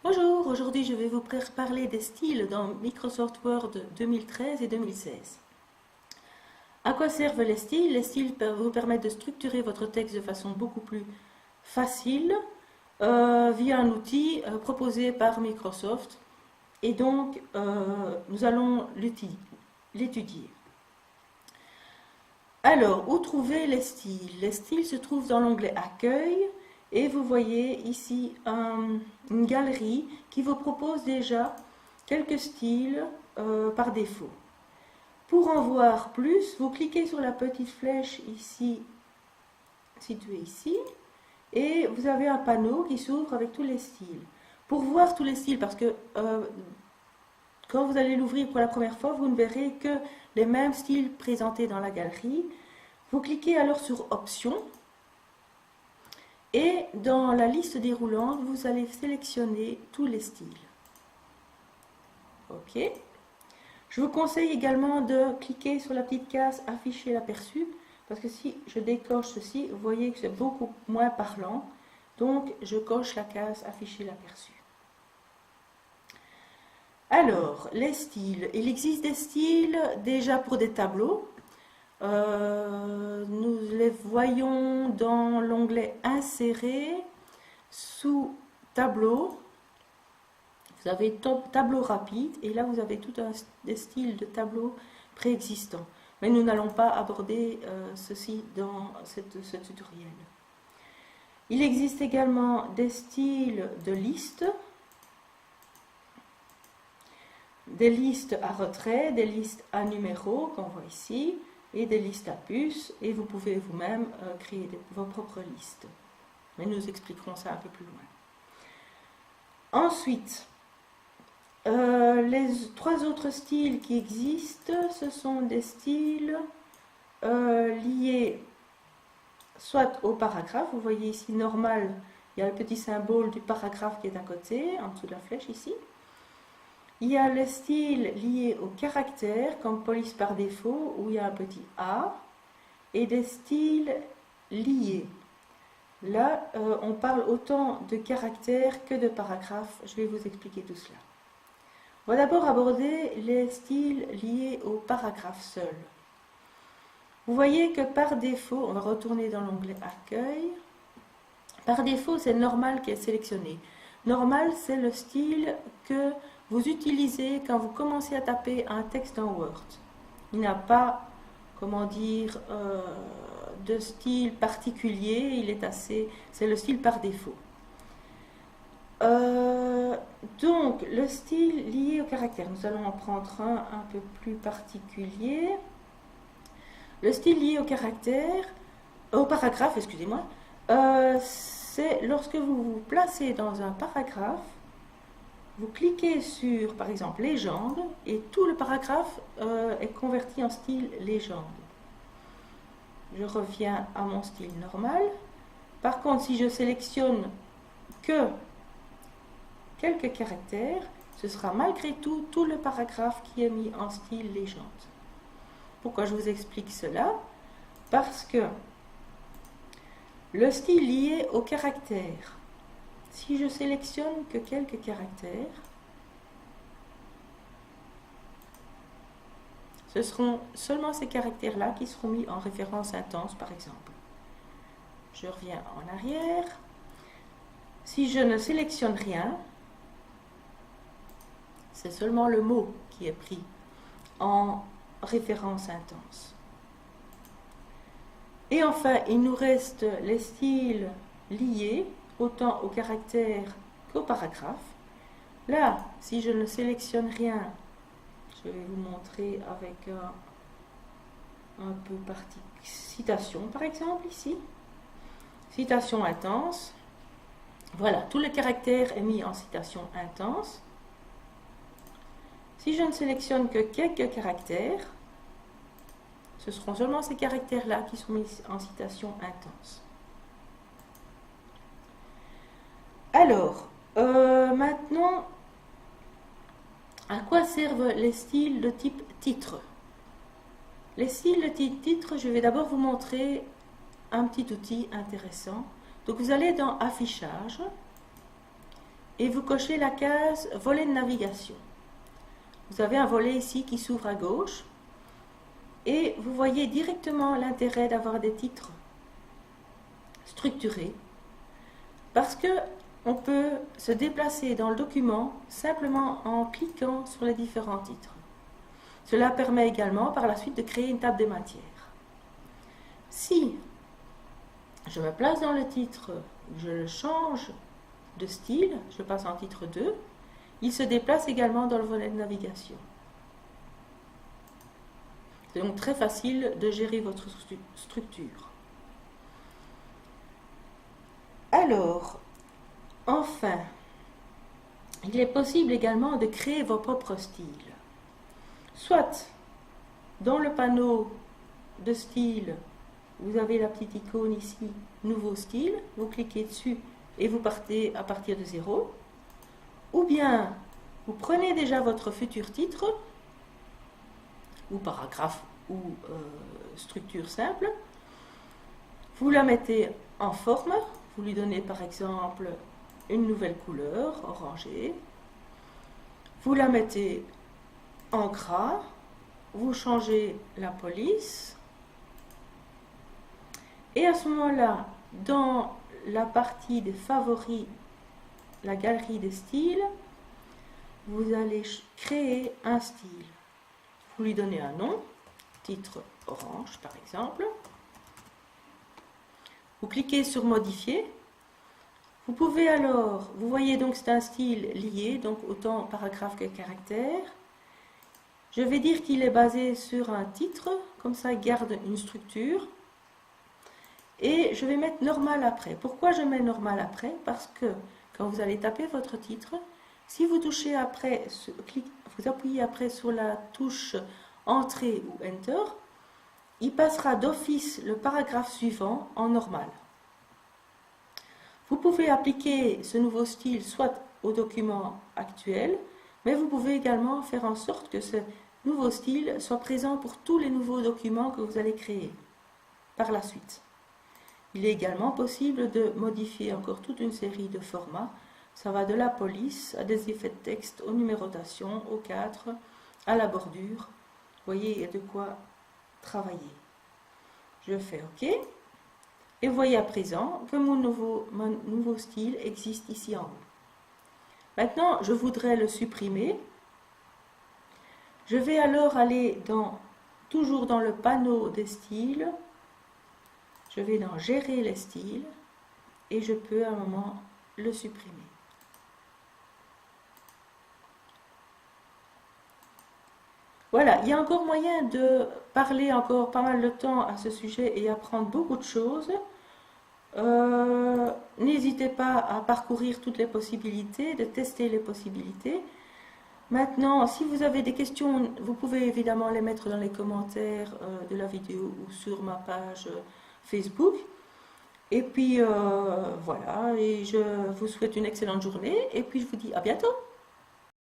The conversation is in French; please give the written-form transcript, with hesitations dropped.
Bonjour, aujourd'hui je vais vous parler des styles dans Microsoft Word 2013 et 2016. À quoi servent les styles? Les styles vous permettent de structurer votre texte de façon beaucoup plus facile via un outil proposé par Microsoft. Et donc, nous allons l'étudier. Alors, où trouver les styles? Les styles se trouvent dans l'onglet Accueil. Et vous voyez ici une galerie qui vous propose déjà quelques styles par défaut. Pour en voir plus, vous cliquez sur la petite flèche ici, située ici, et vous avez un panneau qui s'ouvre avec tous les styles. Pour voir tous les styles, parce que quand vous allez l'ouvrir pour la première fois, vous ne verrez que les mêmes styles présentés dans la galerie. Vous cliquez alors sur Options. Et dans la liste déroulante, vous allez sélectionner tous les styles. OK. Je vous conseille également de cliquer sur la petite case Afficher l'aperçu, parce que si je décoche ceci, vous voyez que c'est beaucoup moins parlant. Donc, je coche la case Afficher l'aperçu. Alors, les styles. Il existe des styles déjà pour des tableaux. Nous les voyons dans l'onglet Insérer, sous Tableau. Vous avez Tableau rapide et là vous avez tout des styles de tableaux préexistants. Mais nous n'allons pas aborder ceci dans ce tutoriel. Il existe également des styles de listes, des listes à retrait, des listes à numéros qu'on voit ici, et des listes à puces, et vous pouvez vous-même créer vos propres listes. Mais nous expliquerons ça un peu plus loin. Ensuite, les trois autres styles qui existent, ce sont des styles liés soit au paragraphe, vous voyez ici normal, il y a le petit symbole du paragraphe qui est à côté, en dessous de la flèche ici. Il y a les styles liés au caractère, comme police par défaut, où il y a un petit A, et des styles liés. Là, on parle autant de caractères que de paragraphes. Je vais vous expliquer tout cela. On va d'abord aborder les styles liés au paragraphe seul. Vous voyez que par défaut, on va retourner dans l'onglet Accueil. Par défaut, c'est Normal qui est sélectionné. Normal, c'est le style que vous utilisez quand vous commencez à taper un texte dans Word. Il n'a pas, comment dire, de style particulier, c'est le style par défaut. Donc, le style lié au caractère, nous allons en prendre un peu plus particulier. Le style lié au caractère, au paragraphe, excusez-moi, c'est lorsque vous vous placez dans un paragraphe, vous cliquez sur, par exemple, légende, et tout le paragraphe est converti en style légende. Je reviens à mon style normal. Par contre, si je sélectionne que quelques caractères, ce sera malgré tout le paragraphe qui est mis en style légende. Pourquoi je vous explique cela? Parce que le style lié au caractère, si je sélectionne que quelques caractères, ce seront seulement ces caractères-là qui seront mis en référence intense, par exemple. Je reviens en arrière. Si je ne sélectionne rien, c'est seulement le mot qui est pris en référence intense. Et enfin, il nous reste les styles liés autant au caractère qu'au paragraphe. Là, si je ne sélectionne rien, je vais vous montrer avec un peu citation par exemple ici. Citation intense. Voilà, tout le caractère est mis en citation intense. Si je ne sélectionne que quelques caractères, ce seront seulement ces caractères-là qui sont mis en citation intense. Alors, maintenant, à quoi servent les styles de type titre? Les styles de type titre, je vais d'abord vous montrer un petit outil intéressant. Donc vous allez dans Affichage et vous cochez la case volet de navigation. Vous avez un volet ici qui s'ouvre à gauche et vous voyez directement l'intérêt d'avoir des titres structurés parce que on peut se déplacer dans le document simplement en cliquant sur les différents titres. Cela permet également par la suite de créer une table des matières. Si je me place dans le titre, je le change de style, je passe en titre 2, il se déplace également dans le volet de navigation. C'est donc très facile de gérer votre structure. Alors, enfin, il est possible également de créer vos propres styles. Soit dans le panneau de style, vous avez la petite icône ici, nouveau style, vous cliquez dessus et vous partez à partir de 0. Ou bien, vous prenez déjà votre futur titre, ou paragraphe, ou structure simple, vous la mettez en forme, vous lui donnez par exemple une nouvelle couleur, orangée, vous la mettez en gras, vous changez la police, et à ce moment-là, dans la partie des favoris, la galerie des styles, vous allez créer un style. Vous lui donnez un nom, titre orange par exemple. Vous cliquez sur modifier. Vous pouvez alors, vous voyez donc c'est un style lié, donc autant paragraphe que caractère. Je vais dire qu'il est basé sur un titre, comme ça il garde une structure. Et je vais mettre normal après. Pourquoi je mets normal après? Parce que quand vous allez taper votre titre, si vous touchez après, vous appuyez après sur la touche Entrée ou Enter, il passera d'office le paragraphe suivant en normal. Vous pouvez appliquer ce nouveau style soit au document actuel, mais vous pouvez également faire en sorte que ce nouveau style soit présent pour tous les nouveaux documents que vous allez créer par la suite. Il est également possible de modifier encore toute une série de formats. Ça va de la police à des effets de texte, aux numérotations, aux cadres, à la bordure. Vous voyez, il y a de quoi travailler. Je fais OK. Et vous voyez à présent que mon nouveau style existe ici en haut. Maintenant, je voudrais le supprimer. Je vais alors aller toujours dans le panneau des styles. Je vais dans Gérer les styles et je peux à un moment le supprimer. Voilà, il y a encore moyen de parler encore pas mal de temps à ce sujet et apprendre beaucoup de choses. N'hésitez pas à parcourir toutes les possibilités, de tester les possibilités. Maintenant, si vous avez des questions, vous pouvez évidemment les mettre dans les commentaires de la vidéo ou sur ma page Facebook. Et puis voilà, et je vous souhaite une excellente journée et puis je vous dis à bientôt.